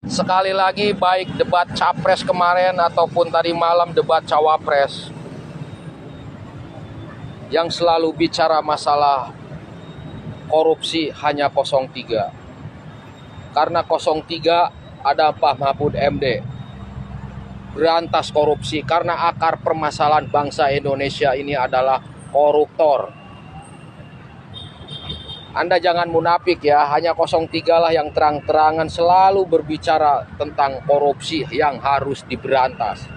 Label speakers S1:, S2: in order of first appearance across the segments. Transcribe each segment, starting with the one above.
S1: Sekali lagi, baik debat capres kemarin ataupun tadi malam debat cawapres, yang selalu bicara masalah korupsi hanya 03. Karena 03 ada Pak Mahfud MD, berantas korupsi, karena akar permasalahan bangsa Indonesia ini adalah koruptor. Anda jangan munafik ya, hanya 03 lah yang terang-terangan selalu berbicara tentang korupsi yang harus diberantas.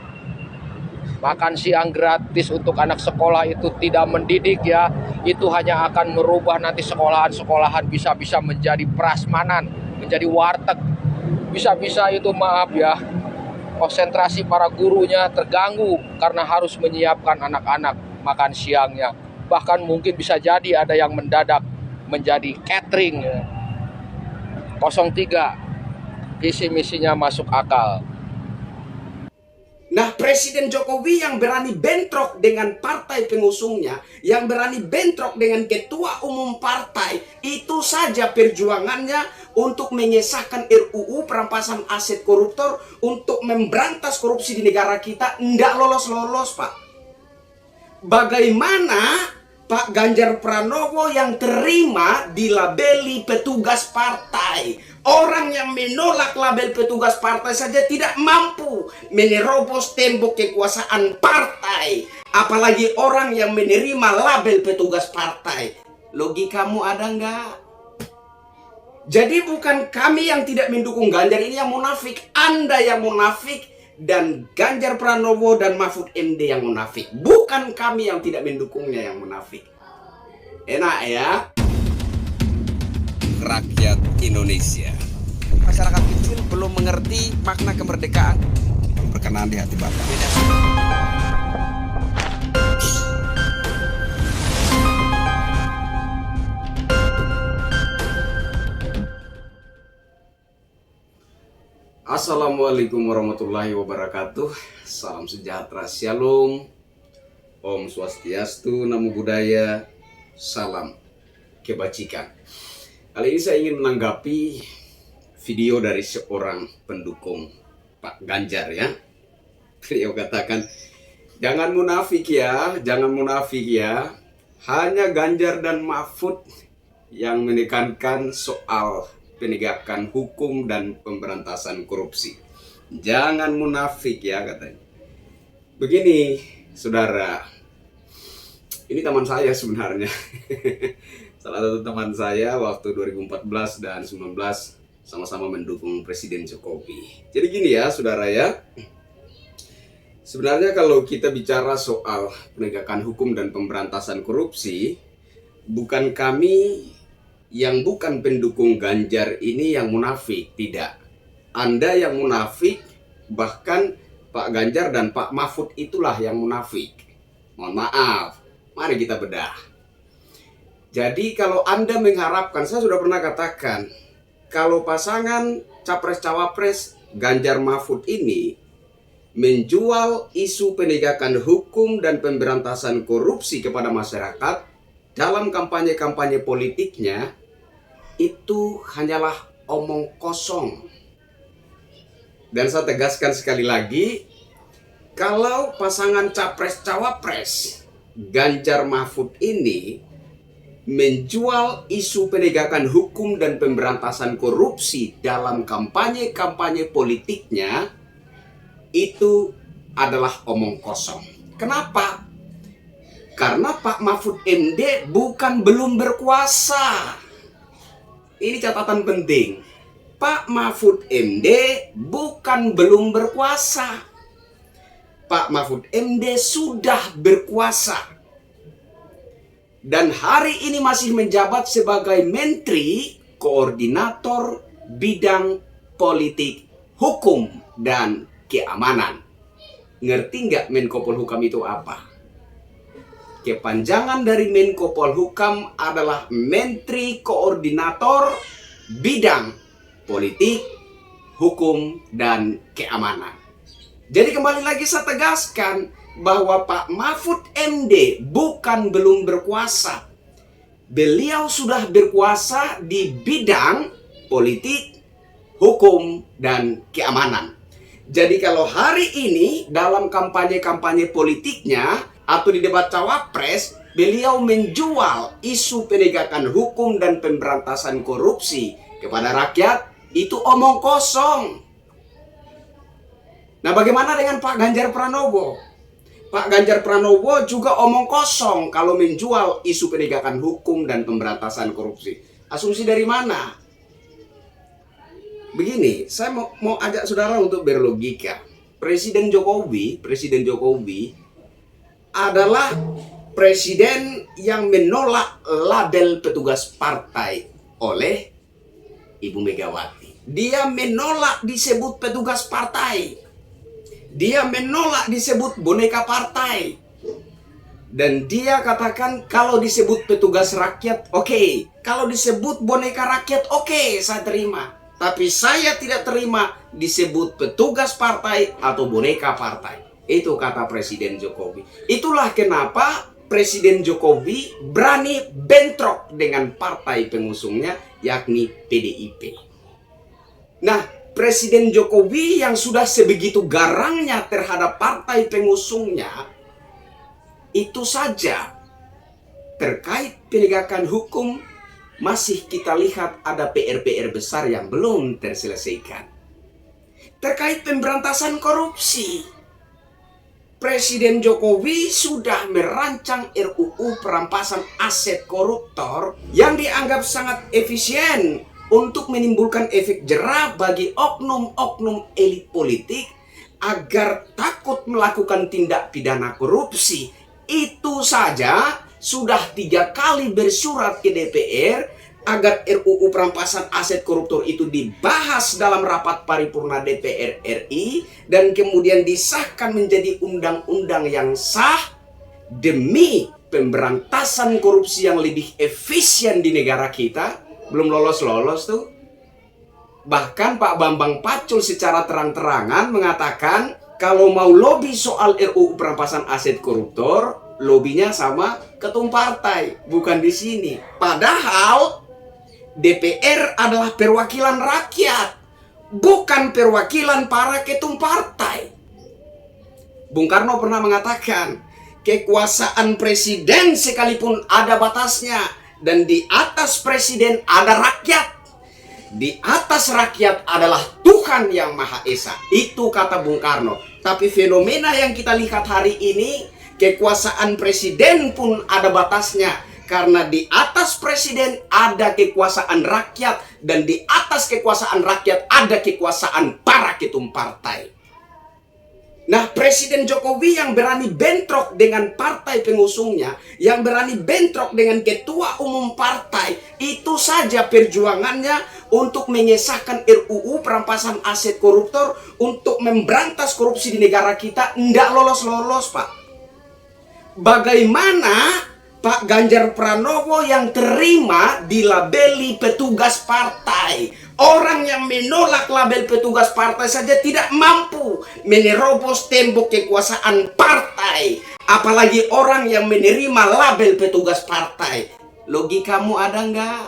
S1: Makan siang gratis untuk anak sekolah itu tidak mendidik ya, itu hanya akan merubah nanti sekolahan-sekolahan bisa-bisa menjadi prasmanan, menjadi warteg. Bisa-bisa itu maaf ya, konsentrasi para gurunya terganggu karena harus menyiapkan anak-anak makan siangnya. Bahkan mungkin bisa jadi ada yang mendadak menjadi catering. 03 visi misinya masuk akal.
S2: Nah, Presiden Jokowi yang berani bentrok dengan partai pengusungnya, yang berani bentrok dengan ketua umum partai, itu saja perjuangannya untuk mengesahkan RUU perampasan aset koruptor, untuk memberantas korupsi di negara kita, nggak lolos-lolos, Pak. Bagaimana Pak Ganjar Pranowo yang terima dilabeli petugas partai? Orang yang menolak label petugas partai saja tidak mampu menerobos tembok kekuasaan partai, apalagi orang yang menerima label petugas partai. Logikamu ada nggak? Jadi bukan kami yang tidak mendukung Ganjar ini yang munafik, Anda yang munafik, dan Ganjar Pranowo dan Mahfud MD yang munafik. Bukan kami yang tidak mendukungnya yang munafik. Enak ya?
S3: Rakyat Indonesia.
S4: Masyarakat kecil belum mengerti makna kemerdekaan.
S3: Berkenan di hati Bapak.
S2: Assalamualaikum warahmatullahi wabarakatuh. Salam sejahtera, shalom, Om Swastiastu, Namo Buddhaya, salam kebajikan. Kali ini saya ingin menanggapi video dari seorang pendukung Pak Ganjar ya. Beliau katakan, jangan munafik ya, jangan munafik ya. Hanya Ganjar dan Mahfud yang menekankan soal penegakan hukum dan pemberantasan korupsi. Jangan munafik ya katanya. Begini saudara, ini teman saya sebenarnya. Salah satu teman saya waktu 2014 dan 2019 sama-sama mendukung Presiden Jokowi. Jadi gini ya saudara ya. Sebenarnya kalau kita bicara soal penegakan hukum dan pemberantasan korupsi, bukan kami yang bukan pendukung Ganjar ini yang munafik, tidak. Anda yang munafik, bahkan Pak Ganjar dan Pak Mahfud itulah yang munafik. Mohon maaf, mari kita bedah. Jadi kalau Anda mengharapkan, saya sudah pernah katakan, kalau pasangan Capres-Cawapres Ganjar Mahfud ini menjual isu penegakan hukum dan pemberantasan korupsi kepada masyarakat dalam kampanye-kampanye politiknya, itu hanyalah omong kosong. Dan saya tegaskan sekali lagi, kalau pasangan Capres-Cawapres Ganjar Mahfud ini menjual isu penegakan hukum dan pemberantasan korupsi dalam kampanye-kampanye politiknya, itu adalah omong kosong. Kenapa? Karena Pak Mahfud MD bukan belum berkuasa. Ini catatan penting. Pak Mahfud MD bukan belum berkuasa. Pak Mahfud MD sudah berkuasa. Dan hari ini masih menjabat sebagai Menteri Koordinator Bidang Politik Hukum dan Keamanan. Ngerti nggak Menko Polhukam itu apa? Kepanjangan dari Menko Polhukam adalah Menteri Koordinator Bidang Politik, Hukum, dan Keamanan. Jadi kembali lagi saya tegaskan bahwa Pak Mahfud MD bukan belum berkuasa. Beliau sudah berkuasa di bidang politik, hukum, dan keamanan. Jadi kalau hari ini dalam kampanye-kampanye politiknya atau di debat cawapres, beliau menjual isu penegakan hukum dan pemberantasan korupsi kepada rakyat, itu omong kosong. Nah, bagaimana dengan Pak Ganjar Pranowo? Pak Ganjar Pranowo juga omong kosong kalau menjual isu penegakan hukum dan pemberantasan korupsi. Asumsi dari mana? Begini, saya mau ajak saudara untuk berlogika. Presiden Jokowi adalah presiden yang menolak label petugas partai oleh Ibu Megawati. Dia menolak disebut petugas partai. Dia menolak disebut boneka partai. Dan dia katakan kalau disebut petugas rakyat, oke. Kalau disebut boneka rakyat, oke, saya terima. Tapi saya tidak terima disebut petugas partai atau boneka partai. Itu kata Presiden Jokowi. Itulah kenapa Presiden Jokowi berani bentrok dengan partai pengusungnya, yakni PDIP. Nah, Presiden Jokowi yang sudah sebegitu garangnya terhadap partai pengusungnya, itu saja terkait penegakan hukum masih kita lihat ada PR-PR besar yang belum terselesaikan. Terkait pemberantasan korupsi, Presiden Jokowi sudah merancang RUU perampasan aset koruptor yang dianggap sangat efisien untuk menimbulkan efek jera bagi oknum-oknum elit politik agar takut melakukan tindak pidana korupsi. Itu saja sudah 3 kali bersurat ke DPR agar RUU perampasan aset koruptor itu dibahas dalam rapat paripurna DPR RI dan kemudian disahkan menjadi undang-undang yang sah demi pemberantasan korupsi yang lebih efisien di negara kita. Belum lolos-lolos tuh. Bahkan Pak Bambang Pacul secara terang-terangan mengatakan kalau mau lobby soal RUU perampasan aset koruptor, lobbynya sama ketum partai, bukan di sini. Padahal DPR adalah perwakilan rakyat, bukan perwakilan para ketum partai. Bung Karno pernah mengatakan, kekuasaan presiden sekalipun ada batasnya, dan di atas presiden ada rakyat. Di atas rakyat adalah Tuhan yang Maha Esa. Itu kata Bung Karno. Tapi fenomena yang kita lihat hari ini, kekuasaan presiden pun ada batasnya. Karena di atas presiden ada kekuasaan rakyat. Dan di atas kekuasaan rakyat ada kekuasaan para ketum partai. Nah, Presiden Jokowi yang berani bentrok dengan partai pengusungnya, yang berani bentrok dengan ketua umum partai, itu saja perjuangannya untuk mengesahkan RUU perampasan aset koruptor untuk memberantas korupsi di negara kita. Nggak lolos-lolos, Pak. Bagaimana Pak Ganjar Pranowo yang terima dilabeli petugas partai? Orang yang menolak label petugas partai saja tidak mampu menerobos tembok kekuasaan partai. Apalagi orang yang menerima label petugas partai. Logikamu ada nggak?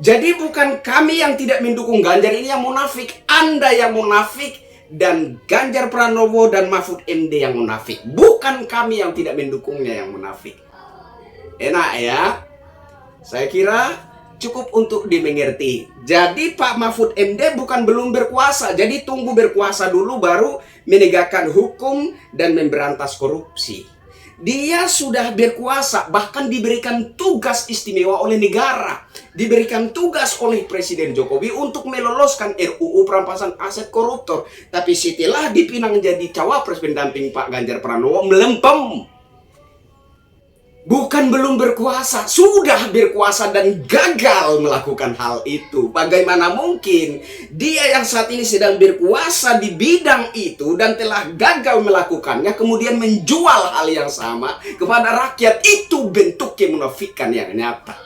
S2: Jadi bukan kami yang tidak mendukung Ganjar ini yang munafik. Anda yang munafik dan Ganjar Pranowo dan Mahfud MD yang munafik. Bukan kami yang tidak mendukungnya yang munafik. Enak ya? Saya kira cukup untuk dimengerti. Jadi Pak Mahfud MD bukan belum berkuasa. Jadi tunggu berkuasa dulu baru menegakkan hukum dan memberantas korupsi. Dia sudah berkuasa, bahkan diberikan tugas istimewa oleh negara. Diberikan tugas oleh Presiden Jokowi untuk meloloskan RUU perampasan aset koruptor. Tapi setelah dipinang jadi cawapres pendamping Pak Ganjar Pranowo, melempem. Bukan belum berkuasa, sudah berkuasa dan gagal melakukan hal itu. Bagaimana mungkin dia yang saat ini sedang berkuasa di bidang itu dan telah gagal melakukannya, kemudian menjual hal yang sama kepada rakyat? Itu bentuk kemunafikan yang nyata.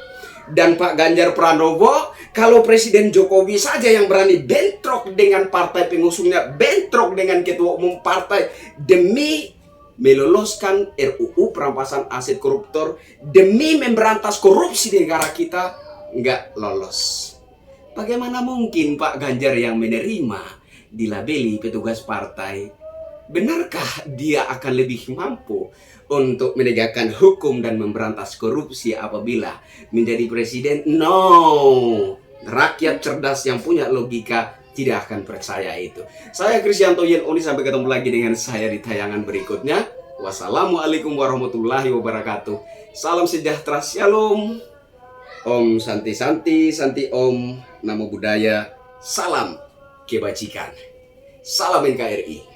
S2: Dan Pak Ganjar Pranowo, kalau Presiden Jokowi saja yang berani bentrok dengan partai pengusungnya, bentrok dengan ketua umum partai demi meloloskan RUU perampasan aset koruptor, demi memberantas korupsi di negara kita, nggak lolos. Bagaimana mungkin Pak Ganjar yang menerima dilabeli petugas partai? Benarkah dia akan lebih mampu untuk menegakkan hukum dan memberantas korupsi apabila menjadi presiden? No. Rakyat cerdas yang punya logika tidak akan percaya itu. Saya Krisyanto Yen Oni, sampai ketemu lagi dengan saya di tayangan berikutnya. Wassalamualaikum warahmatullahi wabarakatuh. Salam sejahtera, shalom. Om Santi Santi, Santi Om, Namo Buddhaya, salam kebajikan. Salam NKRI.